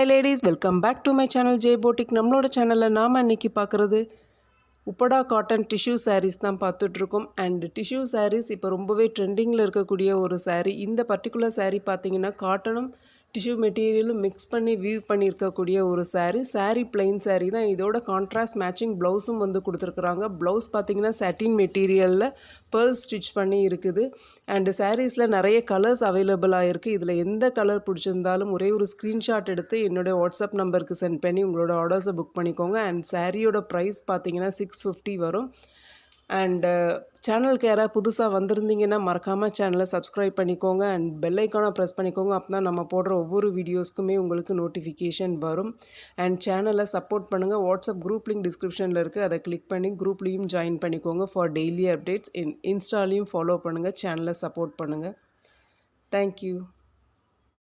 Hi ladies, welcome back to my channel J Boutique. நம்மளோட சேனல்ல நாம இன்னைக்கு பார்க்குறது உப்படா காட்டன் டிஷ்யூ சாரீஸ் தான் பார்த்துட்டு இருக்கோம். அண்ட் டிஷ்யூ சாரீஸ் இப்போ ரொம்பவே ட்ரெண்டிங்கில் இருக்கக்கூடிய ஒரு சாரீ. இந்த பர்டிகுலர் சாரீ பார்த்தீங்கன்னா காட்டனும் டிஷ்யூ மெட்டீரியலும் மிக்ஸ் பண்ணி வீவ் பண்ணியிருக்கக்கூடிய ஒரு சாரீ பிளெயின் சாரீ தான். இதோட கான்ட்ராஸ்ட் மேட்சிங் ப்ளவுஸும் வந்து கொடுத்துருக்குறாங்க. ப்ளவுஸ் பார்த்தீங்கன்னா சாட்டின் மெட்டீரியலில் பேர்ல் ஸ்டிச் பண்ணி இருக்குது. அண்டு சாரீஸில் நிறைய கலர்ஸ் அவைலபிளாக இருக்குது. இதில் எந்த கலர் பிடிச்சிருந்தாலும் ஒரே ஒரு ஸ்க்ரீன்ஷாட் எடுத்து என்னோடய வாட்ஸ்அப் நம்பருக்கு சென்ட் பண்ணி உங்களோட ஆர்டர்ஸை புக் பண்ணிக்கோங்க. அண்ட் சாரியோட ப்ரைஸ் பார்த்தீங்கன்னா 650 வரும். அண்டு சேனலுக்கு யாராவது புதுசாக வந்திருந்தீங்கன்னா மறக்காமல் சேனலை சப்ஸ்கிரைப் பண்ணிக்கோங்க. அண்ட் பெல் ஐக்கானை ப்ரெஸ் பண்ணிக்கோங்க. அப்போ தான் நம்ம போடுற ஒவ்வொரு வீடியோஸ்க்குமே உங்களுக்கு நோட்டிஃபிகேஷன் வரும். அண்ட் சேனலை சப்போர்ட் பண்ணுங்கள். வாட்ஸ்அப் குரூப் லிங்க் டிஸ்கிரிப்ஷனில் இருக்குது, அதை கிளிக் பண்ணி குரூப்லேயும் ஜாயின் பண்ணிக்கோங்க ஃபார் டெய்லி அப்டேட்ஸ். இன்ஸ்டாலையும் ஃபாலோ பண்ணுங்கள், சேனலை சப்போர்ட் பண்ணுங்கள். தேங்க்யூ.